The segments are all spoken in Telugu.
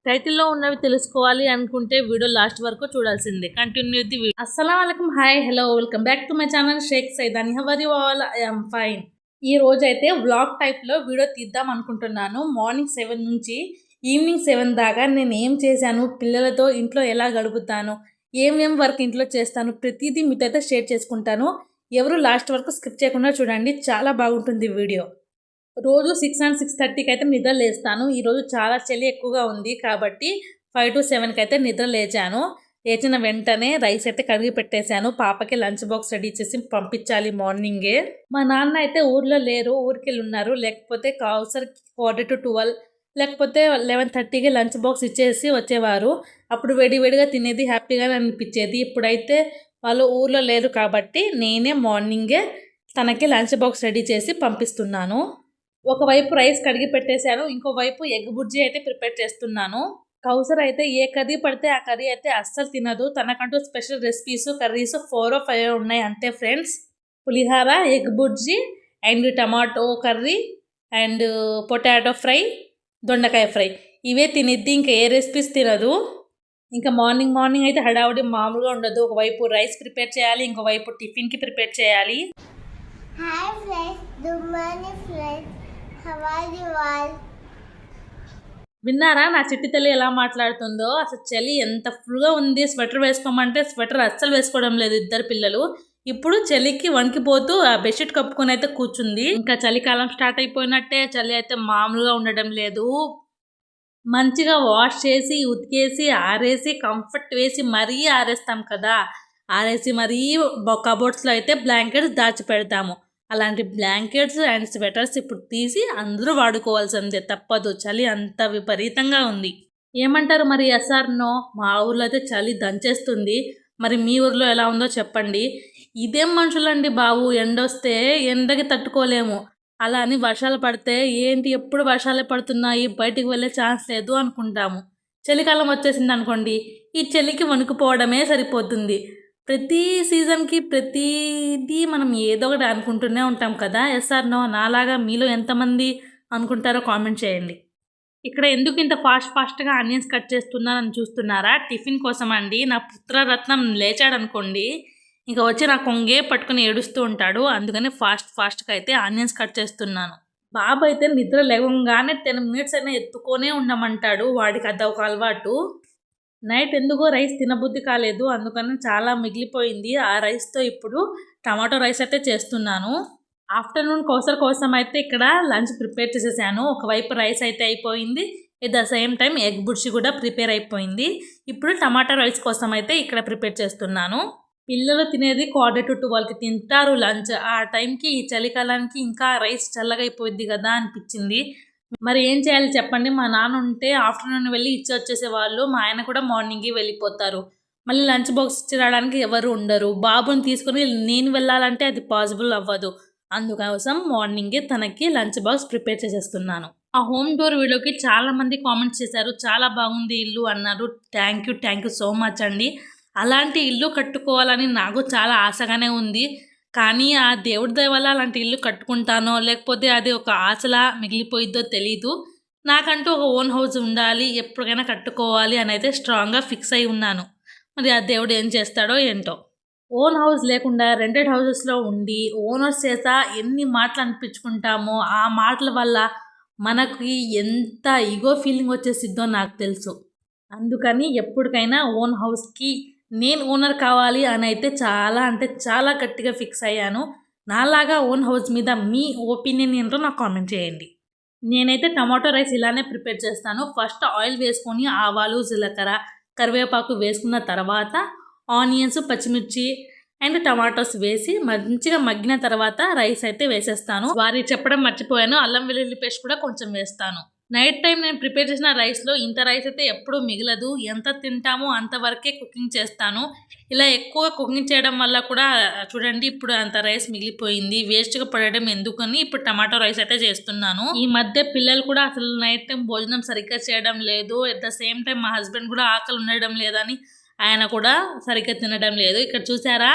టైటిల్లో ఉన్నవి తెలుసుకోవాలి అనుకుంటే వీడియో లాస్ట్ వరకు చూడాల్సిందే. Continue the video. అస్సలాముఅలైకుం, hi, hello, welcome back to my channel Shaik Saidani. How are you all? I am fine. ఈ రోజు అయితే వ్లాగ్ టైప్లో వీడియో తీద్దాం అనుకుంటున్నాను. మార్నింగ్ 7 నుంచి ఈవినింగ్ 7 దాకా నేను ఏం చేశాను, పిల్లలతో ఇంట్లో ఎలా గడుపుతాను, ఏమేం వర్క్ ఇంట్లో చేస్తాను, ప్రతిదీ మీతో అయితే షేర్ చేసుకుంటాను. ఎవరు లాస్ట్ వరకు స్కిప్ చేయకుండా చూడండి, చాలా బాగుంటుంది వీడియో. రోజు 6 and 6:30కి అయితే నిద్ర లేస్తాను. ఈరోజు చాలా చలి ఎక్కువగా ఉంది కాబట్టి 5 to 7కి అయితే నిద్ర లేచాను. లేచిన వెంటనే రైస్ అయితే కడిగి పెట్టేశాను. పాపకి లంచ్ బాక్స్ రెడీ చేసి పంపించాలి మార్నింగే. మా నాన్న అయితే ఊర్లో లేరు, ఊరికెళ్ళి ఉన్నారు. లేకపోతే కౌసర్ 11:45 లేకపోతే 11:30కి లంచ్ బాక్స్ ఇచ్చేసి వచ్చేవారు. అప్పుడు వేడివేడిగా తినేది హ్యాపీగానే అనిపించేది. ఇప్పుడైతే వాళ్ళు ఊర్లో లేరు కాబట్టి నేనే మార్నింగే తనకి లంచ్ బాక్స్ రెడీ చేసి పంపిస్తున్నాను. ఒకవైపు రైస్ కడిగి పెట్టేశాను, ఇంకోవైపు ఎగ్ బుర్జీ అయితే ప్రిపేర్ చేస్తున్నాను. కౌసర్ అయితే ఏ కర్రీ పడితే ఆ కర్రీ అయితే అస్సలు తినదు. తనకంటూ స్పెషల్ రెసిపీస్, కర్రీస్ 4 or 5 ఉన్నాయి అంతే friends. Pulihora, egg bhurji and tomato curry and potato fry, దొండకాయ ఫ్రై ఇవే తినిద్ది, ఇంకా ఏ రెసిపీస్ తినదు. ఇంకా మార్నింగ్ అయితే హడావుడి మామూలుగా ఉండదు. ఒకవైపు రైస్ ప్రిపేర్ చేయాలి, ఇంకోవైపు టిఫిన్కి ప్రిపేర్ చేయాలి. Hi friends, good morning friends, how are you all? విన్నారా నా చిట్టి తల్లి ఎలా మాట్లాడుతుందో? అసలు చలి ఎంత ఫుల్గా ఉంది. స్వెటర్ వేసుకోమంటే స్వెటర్ అస్సలు వేసుకోవడం లేదు ఇద్దరు పిల్లలు. ఇప్పుడు చలికి వణికిపోతూ ఆ బెడ్షీట్ కప్పుకొని అయితే కూర్చుంది. ఇంకా చలికాలం స్టార్ట్ అయిపోయినట్టే. చలి అయితే మామూలుగా ఉండడం లేదు. మంచిగా వాష్ చేసి ఉతికేసి ఆరేసి కంఫర్ట్ వేసి మరీ ఆరేస్తాం కదా. ఆరేసి మరీ కబోర్డ్స్లో అయితే బ్లాంకెట్స్ దాచి పెడతాము. అలాంటి బ్లాంకెట్స్ అండ్ స్వెటర్స్ ఇప్పుడు తీసి అందరూ వాడుకోవాల్సిందే, తప్పదు. చలి అంత విపరీతంగా ఉంది. ఏమంటారు మరి? ఎస్ఆర్నో? మా ఊర్లో అయితే చలి దంచేస్తుంది. మరి మీ ఊర్లో ఎలా ఉందో చెప్పండి. ఇదేం మనుషులండి బాబు, ఎండొస్తే ఎండకి తట్టుకోలేము. అలా అని వర్షాలు పడితే ఏంటి ఎప్పుడు వర్షాలే పడుతున్నాయి, బయటికి వెళ్ళే ఛాన్స్ లేదు అనుకుంటాము. చలికాలం వచ్చేసింది అనుకోండి, ఈ చలికి వణుకుపోవడమే సరిపోతుంది. ప్రతి సీజన్కి ప్రతిదీ మనం ఏదో ఒకటి అనుకుంటూనే ఉంటాం కదా. ఎస్ఆర్నో? నాలాగా మీలో ఎంతమంది అనుకుంటారో కామెంట్ చేయండి. ఇక్కడ ఎందుకు ఇంత ఫాస్ట్గా ఆనియన్స్ కట్ చేస్తున్నానని చూస్తున్నారా? టిఫిన్ కోసం అండి. నా పుత్రరత్నం లేచాడు అనుకోండి, ఇంకా వచ్చి నా కొంగే పట్టుకుని ఏడుస్తూ ఉంటాడు. అందుకని ఫాస్ట్గా అయితే ఆనియన్స్ కట్ చేస్తున్నాను. బాబు అయితే నిద్ర లేవగానే 10 minutes అయినా ఎత్తుకొనే ఉండమంటాడు. వాడికి అదొక అలవాటు. నైట్ ఎందుకో రైస్ తినబుద్ధి కాలేదు, అందుకని చాలా మిగిలిపోయింది. ఆ రైస్తో ఇప్పుడు టమాటో రైస్ అయితే చేస్తున్నాను. ఆఫ్టర్నూన్ కౌసర్ కోసం అయితే ఇక్కడ లంచ్ ప్రిపేర్ చేసేసాను. ఒకవైపు రైస్ అయితే అయిపోయింది, at the same time egg bhurji కూడా ప్రిపేర్ అయిపోయింది. ఇప్పుడు టమాటా రైస్ కోసం అయితే ఇక్కడ ప్రిపేర్ చేస్తున్నాను. పిల్లలు తినేది 11:45కి తింటారు లంచ్. ఆ టైంకి ఈ చలికాలానికి ఇంకా రైస్ చల్లగా అయిపోయింది కదా అనిపించింది. మరి ఏం చేయాలి చెప్పండి? మా నాన్న ఉంటే ఆఫ్టర్నూన్ వెళ్ళి ఇచ్చి వచ్చేసేవాళ్ళు. మా ఆయన కూడా మార్నింగే వెళ్ళిపోతారు. మళ్ళీ లంచ్ బాక్స్ ఇచ్చి రావడానికి ఎవరు ఉండరు. బాబుని తీసుకుని నేను వెళ్ళాలంటే అది పాసిబుల్ అవ్వదు. అందుకోసం మార్నింగే తనకి లంచ్ బాక్స్ ప్రిపేర్ చేసేస్తున్నాను. ఆ హోమ్ టూర్ వీడియోకి చాలామంది కామెంట్స్ చేశారు, చాలా బాగుంది ఇల్లు అన్నారు. థ్యాంక్ యూ సో మచ్ అండి. అలాంటి ఇల్లు కట్టుకోవాలని నాకు చాలా ఆశగానే ఉంది. కానీ ఆ దేవుడి దయ వల్ల అలాంటి ఇల్లు కట్టుకుంటానో లేకపోతే అది ఒక ఆశలా మిగిలిపోయిద్దో తెలీదు. నాకంటూ ఒక ఓన్ హౌస్ ఉండాలి, ఎప్పటికైనా కట్టుకోవాలి అని అయితే స్ట్రాంగ్గా ఫిక్స్ అయి ఉన్నాను. మరి ఆ దేవుడు ఏం చేస్తాడో ఏంటో. ఓన్ హౌస్ లేకుండా రెంటెడ్ హౌసెస్లో ఉండి ఓనర్స్ చేత ఎన్ని మాటలు అనిపించుకుంటామో ఆ మాటల వల్ల మనకి ఎంత ఈగో ఫీలింగ్ వచ్చేసిద్దో నాకు తెలుసు. అందుకని ఎప్పటికైనా ఓన్ హౌస్కి నేను ఓనర్ కావాలి అని అయితే చాలా అంటే చాలా గట్టిగా ఫిక్స్ అయ్యాను. నాలాగా ఓన్ హౌస్ మీద మీ ఒపీనియన్ ఏంటో నాకు కామెంట్ చేయండి. నేనైతే టమాటో రైస్ ఇలానే ప్రిపేర్ చేస్తాను. ఫస్ట్ ఆయిల్ వేసుకొని ఆవాలు, జీలకర్ర, కరివేపాకు వేసుకున్న తర్వాత ఆనియన్స్, పచ్చిమిర్చి అండ్ టమాటోస్ వేసి మంచిగా మగ్గిన తర్వాత రైస్ అయితే వేసేస్తాను. వారి చెప్పడం మర్చిపోయాను, అల్లం వెల్లుల్లి పేస్ట్ కూడా కొంచెం వేస్తాను. నైట్ టైం నేను ప్రిపేర్ చేసిన రైస్లో ఇంత రైస్ అయితే ఎప్పుడూ మిగలదు. ఎంత తింటామో అంతవరకే కుకింగ్ చేస్తాను. ఇలా ఎక్కువ కుకింగ్ చేయడం వల్ల కూడా చూడండి ఇప్పుడు అంత రైస్ మిగిలిపోయింది. వేస్ట్గా పడడం ఎందుకని ఇప్పుడు టమాటో రైస్ అయితే చేస్తున్నాను. ఈ మధ్య పిల్లలు కూడా అసలు నైట్ టైం భోజనం సరిగ్గా చేయడం లేదు. ఎట్ ద సేమ్ టైం మా హస్బెండ్ కూడా ఆకలి ఉండడం లేదని ఆయన కూడా సరిగ్గా తినడం లేదు. ఇక్కడ చూసారా,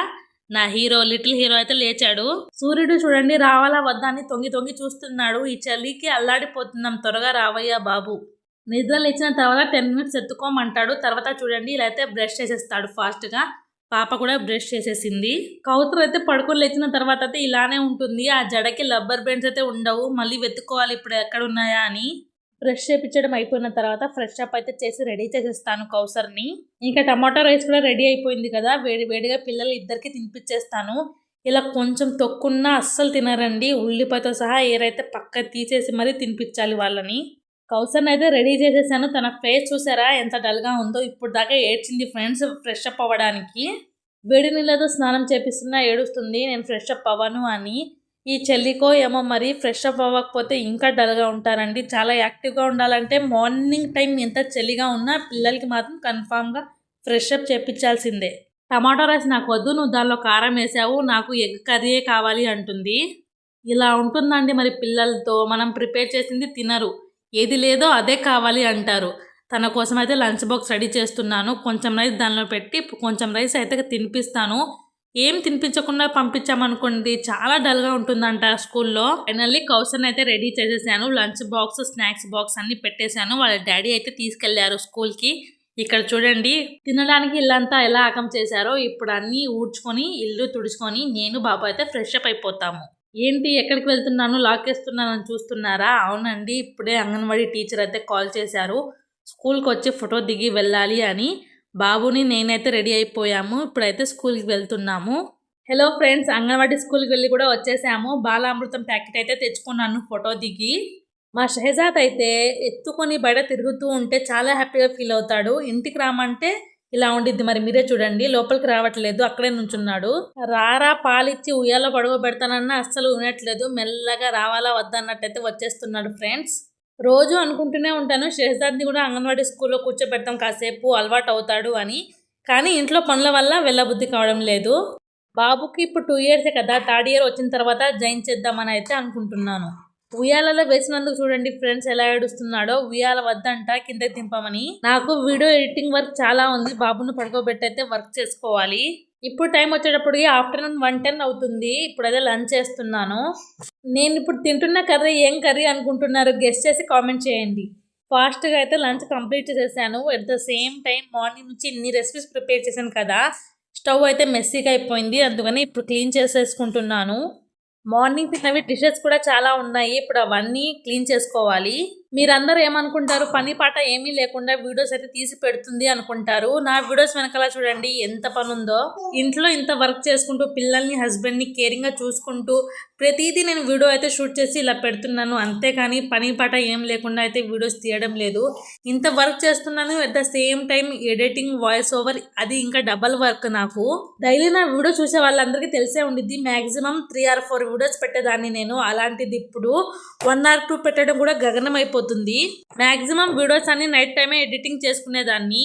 నా హీరో, లిటిల్ హీరో అయితే లేచాడు. సూర్యుడు చూడండి రావాలా వద్దా అని తొంగి చూస్తున్నాడు. ఈ చలికి అల్లాడిపోతున్నాం, త్వరగా రావయ్యా బాబు. నిద్ర లేచిన తర్వాత 10 మినిట్స్ ఎత్తుకోమంటాడు. తర్వాత చూడండి ఇలా అయితే బ్రష్ చేసేస్తాడు ఫాస్ట్గా. పాప కూడా బ్రష్ చేసేసింది. కౌతురు అయితే పడుకొని లేచిన తర్వాత అయితే ఇలానే ఉంటుంది. ఆ జడకి రబ్బర్ బ్యాండ్స్ అయితే ఉండవు. మళ్ళీ వెతుక్కోవాలి ఇప్పుడు ఎక్కడ ఉన్నాయా అని. బ్రష్ చేపించడం అయిపోయిన తర్వాత ఫ్రెష్ అప్ అయితే చేసి రెడీ చేసేస్తాను కౌసర్ని. ఇంకా టమాటో రైస్ కూడా రెడీ అయిపోయింది కదా, వేడి వేడిగా పిల్లలు ఇద్దరికి తినిపించేస్తాను. ఇలా కొంచెం తొక్కున్నా అస్సలు తినరండి. ఉల్లిపాయతో సహా ఏరైతే పక్క తీసేసి మరీ తినిపించాలి వాళ్ళని. కౌసర్ని అయితే రెడీ చేసేసాను. తన ఫేస్ చూసారా ఎంత డల్గా ఉందో. ఇప్పుడు దాకా ఏడ్చింది ఫ్రెండ్స్ ఫ్రెష్ అప్ అవ్వడానికి. వేడి నీళ్ళతో స్నానం చేపిస్తున్నా ఏడుస్తుంది నేను ఫ్రెష్ అప్ అవ్వను అని. ఈ చెల్లికో ఏమో మరి ఫ్రెష్ అప్ అవ్వకపోతే ఇంకా డల్గా ఉంటారండి. చాలా యాక్టివ్గా ఉండాలంటే మార్నింగ్ టైం ఎంత చలిగా ఉన్నా పిల్లలకి మాత్రం కన్ఫామ్గా ఫ్రెష్ అప్ చేపించాల్సిందే. టమాటో రైస్ నాకు వద్దు, నువ్వు దానిలో కారం వేసావు, నాకు ఎగ్ కర్రీయే కావాలి అంటుంది. ఇలా ఉంటుందండి మరి పిల్లలతో. మనం ప్రిపేర్ చేసింది తినరు, ఏది లేదో అదే కావాలి అంటారు. తన కోసం అయితే లంచ్ బాక్స్ రెడీ చేస్తున్నాను. కొంచెం రైస్ దానిలో పెట్టి కొంచెం రైస్ అయితే తినిపిస్తాను. ఏం తినిపించకుండా పంపించామనుకోండి చాలా డల్గా ఉంటుందంట స్కూల్లో. ఫైనల్లీ కౌసర్ని అయితే రెడీ చేసేసాను. లంచ్ బాక్స్ స్నాక్స్ బాక్స్ అన్ని పెట్టేశాను. వాళ్ళ డాడీ అయితే తీసుకెళ్లారు స్కూల్కి. ఇక్కడ చూడండి తినడానికి ఇల్లంతా ఎలా ఆకం చేశారో. ఇప్పుడు అన్నీ ఊడ్చుకొని ఇల్లు తుడుచుకొని నేను బాబు అయితే ఫ్రెష్ అప్ అయిపోతాము. ఏంటి ఎక్కడికి వెళ్తున్నాను లాకేస్తున్నానని చూస్తున్నారా? అవునండి, ఇప్పుడే అంగన్వాడీ టీచర్ అయితే కాల్ చేశారు. స్కూల్కి వచ్చి ఫోటో దిగి వెళ్ళాలి అని. బాబుని నేనైతే రెడీ అయిపోయాము. ఇప్పుడైతే స్కూల్కి వెళ్తున్నాము. హలో ఫ్రెండ్స్, అంగన్వాడీ స్కూల్కి వెళ్ళి కూడా వచ్చేసాము. బాలామృతం ప్యాకెట్ అయితే తెచ్చుకున్నాను ఫోటో దిగి. మా షహజాద్ అయితే ఎత్తుకొని బయట తిరుగుతూ ఉంటే చాలా హ్యాపీగా ఫీల్ అవుతాడు. ఇంటికి రామంటే ఇలా ఉండిద్ది. మరి మీరే చూడండి, లోపలికి రావట్లేదు, అక్కడే నుంచున్నాడు. రారా పాలిచ్చి ఉయ్యాలో పడుకోబెడతానన్నా అస్సలు ఉనట్లేదు. మెల్లగా రావాలా వద్దన్నట్టయితే వచ్చేస్తున్నాడు ఫ్రెండ్స్. రోజు అనుకుంటూనే ఉంటాను షహజాద్ని కూడా అంగన్వాడీ స్కూల్లో కూర్చోబెడతాం, కాసేపు అలవాటు అవుతాడు అని. కానీ ఇంట్లో పనుల వల్ల వెళ్ళబుద్ధి కావడం లేదు. బాబుకి ఇప్పుడు 2 years కదా, 3rd year వచ్చిన తర్వాత జాయిన్ చేద్దామని అయితే అనుకుంటున్నాను. ఉయ్యాలలో వేసినందుకు చూడండి ఫ్రెండ్స్ ఎలా ఏడుస్తున్నాడో. ఉయ్యాల వద్దంట కిందకి దింపమని. నాకు వీడియో ఎడిటింగ్ వర్క్ చాలా ఉంది. బాబును పడుకోబెట్టి అయితే వర్క్ చేసుకోవాలి. ఇప్పుడు టైం వచ్చేటప్పటికి ఆఫ్టర్నూన్ 1:10 అవుతుంది. ఇప్పుడైతే లంచ్ చేస్తున్నాను. నేను ఇప్పుడు తింటున్న కర్రీ ఏం కర్రీ అనుకుంటున్నారు? గెస్ట్ చేసి కామెంట్ చేయండి. ఫాస్ట్గా అయితే లంచ్ కంప్లీట్ చేసేసాను. At the same time morning నుంచి ఇన్ని రెసిపీస్ ప్రిపేర్ చేశాను కదా, స్టవ్ అయితే మెస్సీగా అయిపోయింది. అందుకని ఇప్పుడు క్లీన్ చేసేసుకుంటున్నాను. మార్నింగ్ తిన్నవి డిషెస్ కూడా చాలా ఉన్నాయి. ఇప్పుడు అవన్నీ క్లీన్ చేసుకోవాలి. మీరందరూ ఏమనుకుంటారు, పని పాట ఏమీ లేకుండా వీడియోస్ అయితే తీసి పెడుతుంది అనుకుంటారు. నా వీడియోస్ వెనకాల చూడండి ఎంత పని ఉందో. ఇంట్లో ఇంత వర్క్ చేసుకుంటూ పిల్లల్ని హస్బెండ్ని కేరింగ్గా చూసుకుంటూ ప్రతిదీ నేను వీడియో అయితే షూట్ చేసి ఇలా పెడుతున్నాను. అంతేకాని పని పాట ఏం లేకుండా అయితే వీడియోస్ తీయడం లేదు. ఇంత వర్క్ చేస్తున్నాను. At the same time editing, voice over, అది ఇంకా డబల్ వర్క్ నాకు. డైలీ నా వీడియో చూసే వాళ్ళందరికీ తెలిసే ఉండిద్ది. మ్యాక్సిమం 3 or 4 వీడియోస్ పెట్టేదాన్ని నేను. అలాంటిది ఇప్పుడు 1 or 2 పెట్టడం కూడా గగనం అయిపోతుంది. మ్యాక్సిమం వీడియోస్ అన్ని నైట్ టైమే ఎడిటింగ్ చేసుకునేదాన్ని.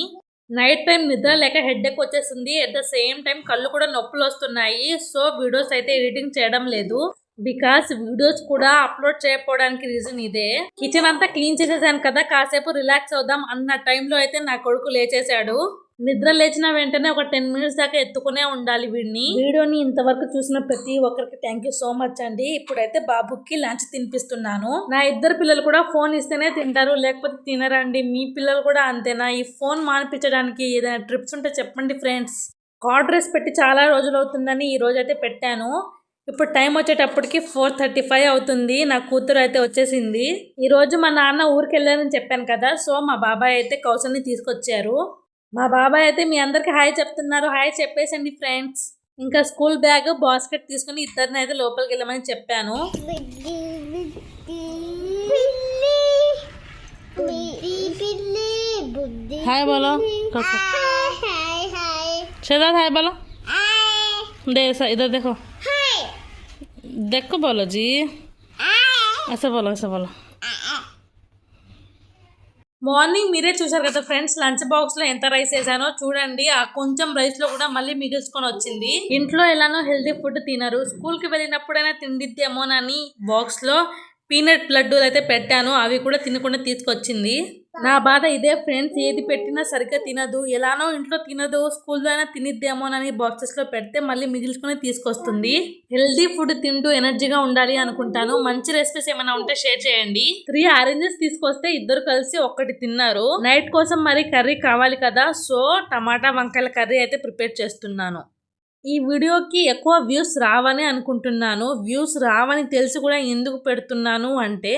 నైట్ టైం నిద్ర లేక హెడ్ఏక్ వచ్చేసింది. ఎట్ ద సేమ్ టైం కళ్ళు కూడా నొప్పులు వస్తున్నాయి. సో వీడియోస్ అయితే ఎడిటింగ్ చేయడం లేదు. బికాస్ వీడియోస్ కూడా అప్లోడ్ చేయకపోవడానికి రీజన్ ఇదే. కిచెన్ అంతా క్లీన్ చేసేసాను కదా, కాసేపు రిలాక్స్ అవుదాం అన్న టైంలో అయితే నా కొడుకు లేచేశాడు. నిద్ర లేచిన వెంటనే ఒక 10 minutes దాకా ఎత్తుకునే ఉండాలి వీడిని. వీడియోని ఇంతవరకు చూసిన ప్రతి ఒక్కరికి థ్యాంక్ యూ సో మచ్ అండి. ఇప్పుడైతే బాబుకి లంచ్ తినిపిస్తున్నాను. నా 2 పిల్లలు కూడా ఫోన్ ఇస్తేనే తింటారు, లేకపోతే తినరండి. మీ పిల్లలు కూడా అంతేనా? ఈ ఫోన్ మానిపించడానికి ఏదైనా ట్రిప్స్ ఉంటే చెప్పండి ఫ్రెండ్స్. కార్డ్ రైస్ పెట్టి చాలా రోజులు అవుతుందని ఈ రోజు అయితే పెట్టాను. ఇప్పుడు టైం వచ్చేటప్పటికి 4:35 అవుతుంది. నా కూతురు అయితే వచ్చేసింది. ఈరోజు మా నాన్న ఊరికి వెళ్ళారని చెప్పాను కదా, సో మా బాబాయ్ అయితే కౌసల్ని తీసుకొచ్చారు. మా బాబాయ్ అయితే మీ అందరికి హాయ్ చెప్తున్నారు. హాయ్ చెప్పేసండి ఫ్రెండ్స్. ఇంకా స్కూల్ బ్యాగ్ బాస్కెట్ తీసుకుని ఇద్దరిని అయితే లోపలికి వెళ్ళమని చెప్పాను. హాయ్ బోలో शहजाद, हाय बोलो। दे इधर देखो, देखो बोलो जी, ऐसा बोलो, ऐसा बोलो। మార్నింగ్ మీరే చూసారు కదా ఫ్రెండ్స్, లంచ్ బాక్స్లో ఎంత రైస్ వేసానో చూడండి. ఆ కొంచెం రైస్లో కూడా మళ్ళీ మిగిల్చుకొని వచ్చింది. ఇంట్లో ఎలానో హెల్తీ ఫుడ్ తినరు, స్కూల్కి వెళ్ళినప్పుడైనా తిండిద్దేమోనని బాక్స్లో పీనట్ లడ్డూలు అయితే పెట్టాను, అవి కూడా తినకుండా తీసుకొచ్చింది. నా బాధ ఇదే ఫ్రెండ్స్, ఏది పెట్టినా సరిగ్గా తినదు, ఎలానో ఇంట్లో తినదు, స్కూల్లో అయినా తినిద్దేమోనని బాక్సెస్లో పెడితే మళ్ళీ మిగిల్చుకుని తీసుకొస్తుంది. హెల్దీ ఫుడ్ తింటూ ఎనర్జీగా ఉండాలి అనుకుంటాను. మంచి రెసిపీస్ ఏమైనా ఉంటే షేర్ చేయండి. 3 ఆరెంజెస్ తీసుకొస్తే ఇద్దరు కలిసి ఒక్కటి తిన్నారు. నైట్ కోసం మరి కర్రీ కావాలి కదా, సో టమాటా వంకాయల కర్రీ అయితే ప్రిపేర్ చేస్తున్నాను. ఈ వీడియోకి ఎక్కువ వ్యూస్ రావని అనుకుంటున్నాను. వ్యూస్ రావని తెలిసి కూడా ఎందుకు పెడుతున్నాను అంటే,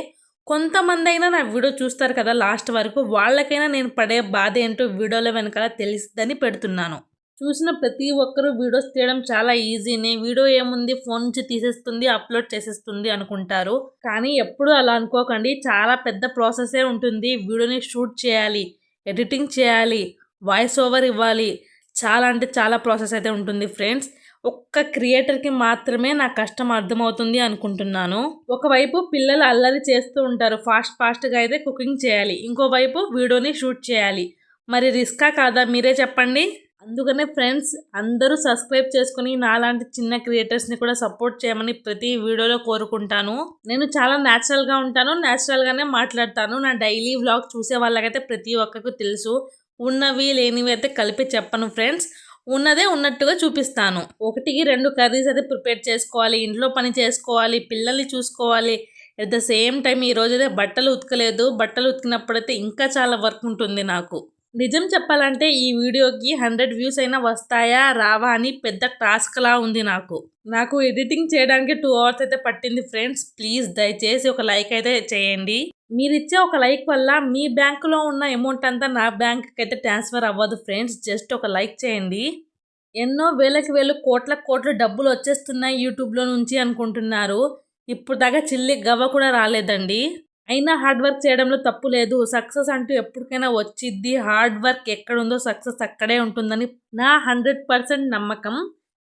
కొంతమంది అయినా నా వీడియో చూస్తారు కదా లాస్ట్ వరకు, వాళ్ళకైనా నేను పడే బాధ ఏంటో వీడియోలో వెనకాల తెలిసిద్దని పెడుతున్నాను. చూసిన ప్రతి ఒక్కరూ వీడియోస్ తీయడం చాలా ఈజీనే, వీడియో ఏముంది ఫోన్ నుంచి తీసేస్తుంది అప్లోడ్ చేసేస్తుంది అనుకుంటారు. కానీ ఎప్పుడూ అలా అనుకోకండి, చాలా పెద్ద ప్రాసెసే ఉంటుంది. వీడియోని షూట్ చేయాలి, ఎడిటింగ్ చేయాలి, వాయిస్ ఓవర్ ఇవ్వాలి, చాలా అంటే చాలా ప్రాసెస్ అయితే ఉంటుంది ఫ్రెండ్స్. ఒక్క క్రియేటర్కి మాత్రమే నా కష్టం అర్థమవుతుంది అనుకుంటున్నాను. ఒకవైపు పిల్లలు అల్లరి చేస్తూ ఉంటారు, ఫాస్ట్గా అయితే కుకింగ్ చేయాలి, ఇంకోవైపు వీడియోని షూట్ చేయాలి. మరి రిస్కా కాదా మీరే చెప్పండి. అందుకనే ఫ్రెండ్స్, అందరూ సబ్స్క్రైబ్ చేసుకుని నాలాంటి చిన్న క్రియేటర్స్ని కూడా సపోర్ట్ చేయమని ప్రతి వీడియోలో కోరుకుంటాను. నేను చాలా న్యాచురల్గా ఉంటాను, న్యాచురల్గానే మాట్లాడతాను. నా డైలీ వ్లాగ్ చూసే వాళ్ళకైతే ప్రతి ఒక్కరికి తెలుసు. ఉన్నవి లేనివి అయితే కలిపి చెప్పను ఫ్రెండ్స్, ఉన్నదే ఉన్నట్టుగా చూపిస్తాను. 1-2 కర్రీస్ అయితే ప్రిపేర్ చేసుకోవాలి, ఇంట్లో పని చేసుకోవాలి, పిల్లల్ని చూసుకోవాలి. ఎట్ ద సేమ్ టైం ఈరోజు అయితే బట్టలు ఉతకలేదు. బట్టలు ఉతికినప్పుడైతే ఇంకా చాలా వర్క్ ఉంటుంది నాకు. నిజం చెప్పాలంటే ఈ వీడియోకి 100 వ్యూస్ అయినా వస్తాయా రావా అని పెద్ద టాస్క్లా ఉంది నాకు ఎడిటింగ్ చేయడానికి 2 hours అయితే పట్టింది ఫ్రెండ్స్. ప్లీజ్ దయచేసి ఒక లైక్ అయితే చేయండి. మీరిచ్చే ఒక లైక్ వల్ల మీ బ్యాంకులో ఉన్న అమౌంట్ అంతా నా బ్యాంక్కి అయితే ట్రాన్స్ఫర్ అవ్వదు ఫ్రెండ్స్, జస్ట్ ఒక లైక్ చేయండి. ఎన్నో వేలకు వేలు కోట్ల డబ్బులు వచ్చేస్తున్నాయి యూట్యూబ్లో నుంచి అనుకుంటున్నారు. ఇప్పుడు దాకా చిల్లి గవ్వ కూడా రాలేదండి. అయినా హార్డ్ వర్క్ చేయడంలో తప్పు లేదు. సక్సెస్ అంటూ ఎప్పటికైనా వచ్చిద్ది. హార్డ్ వర్క్ ఎక్కడుందో సక్సెస్ అక్కడే ఉంటుందని నా 100% నమ్మకం.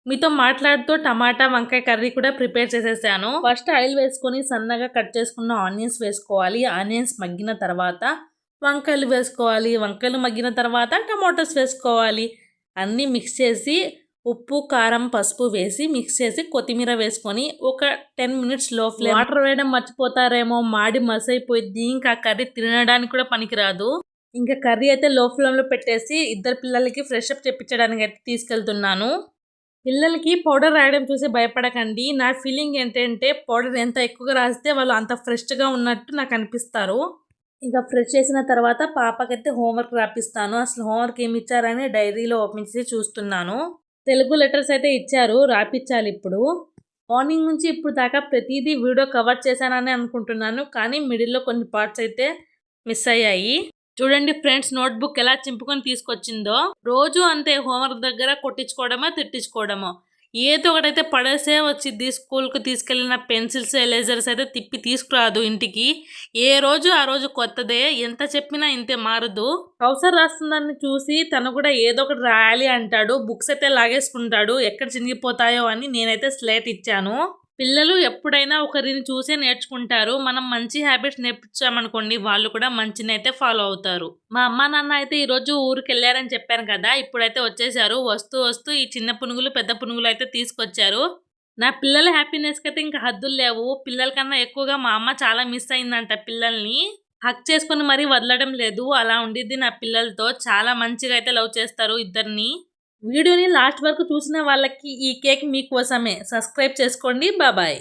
మీతో మాట్లాడుతూ టమాటా వంకాయ కర్రీ కూడా ప్రిపేర్ చేసేసాను. ఫస్ట్ ఆయిల్ వేసుకొని సన్నగా కట్ చేసుకున్న ఆనియన్స్ వేసుకోవాలి. ఆనియన్స్ మగ్గిన తర్వాత వంకాయలు వేసుకోవాలి. వంకాయలు మగ్గిన తర్వాత టమాటోస్ వేసుకోవాలి. అన్నీ మిక్స్ చేసి ఉప్పు కారం పసుపు వేసి మిక్స్ చేసి కొత్తిమీర వేసుకొని ఒక 10 minutes లో ఫ్లేమ్. వాటర్ వేయడం మర్చిపోతారేమో, మాడి మసైపోయింది, ఇంకా కర్రీ తినడానికి కూడా పనికిరాదు. ఇంకా కర్రీ అయితే లో ఫ్లేమ్లో పెట్టేసి ఇద్దరు పిల్లలకి ఫ్రెష్ అప్ చెప్పించడానికి అయితే తీసుకెళ్తున్నాను. పిల్లలకి పౌడర్ రాయడం చూసి భయపడకండి. నా ఫీలింగ్ ఏంటంటే, పౌడర్ ఎంత ఎక్కువగా రాస్తే వాళ్ళు అంత ఫ్రెష్గా ఉన్నట్టు నాకు అనిపిస్తారు. ఇంకా ఫ్రెష్ చేసిన తర్వాత పాపకైతే హోంవర్క్ రాపిస్తాను. అసలు హోంవర్క్ ఏమి ఇచ్చారని డైరీలో ఓపెన్ చేసి చూస్తున్నాను. తెలుగు లెటర్స్ అయితే ఇచ్చారు, రాపిచ్చాలి ఇప్పుడు. మార్నింగ్ నుంచి ఇప్పుడు దాకా ప్రతిదీ వీడియో కవర్ చేశానని అనుకుంటున్నాను, కానీ మిడిల్లో కొన్ని పార్ట్స్ అయితే మిస్ అయ్యాయి. చూడండి ఫ్రెండ్స్, నోట్బుక్ ఎలా చింపుకొని తీసుకొచ్చిందో. రోజు అంతే, హోంవర్క్ దగ్గర కొట్టించుకోవడమో తిట్టించుకోవడమో, ఏదో ఒకటైతే పడేసే వచ్చింది. స్కూల్కి తీసుకెళ్ళిన పెన్సిల్స్ ఎరేజర్స్ అయితే తిప్పి తీసుకురాదు ఇంటికి. ఏ రోజు ఆ రోజు కొత్తదే, ఎంత చెప్పినా ఇంతే మారదు. కౌసర్ రాస్తుందని చూసి తను కూడా ఏదో ఒకటి రాయాలి అంటాడు. బుక్స్ అయితే లాగేసుకుంటాడు, ఎక్కడ చినిగిపోతాయో అని నేనైతే స్లేట్ ఇచ్చాను. పిల్లలు ఎప్పుడైనా ఒకరిని చూసే నేర్చుకుంటారు. మనం మంచి హ్యాబిట్స్ నేర్పించామనుకోండి, వాళ్ళు కూడా మంచినైతే ఫాలో అవుతారు. మా అమ్మ నాన్న అయితే ఈరోజు ఊరికి వెళ్ళారని చెప్పాను కదా, ఇప్పుడైతే వచ్చేసారు. వస్తూ ఈ చిన్న పునుగులు పెద్ద పునుగులు అయితే తీసుకొచ్చారు. నా పిల్లల హ్యాపీనెస్కి అయితే ఇంకా హద్దులు లేవు. పిల్లల కన్నా ఎక్కువగా మా అమ్మ చాలా మిస్ అయిందంట పిల్లల్ని. హక్ చేసుకుని మరీ వదలడం లేదు, అలా ఉండిద్ది నా పిల్లలతో. చాలా మంచిగా అయితే లవ్ చేస్తారు ఇద్దరిని. వీడియోని లాస్ట్ వరకు చూసిన వాళ్ళకి ఈ కేక్ మీకోసమే. సబ్స్క్రైబ్ చేసుకోండి. బాయ్.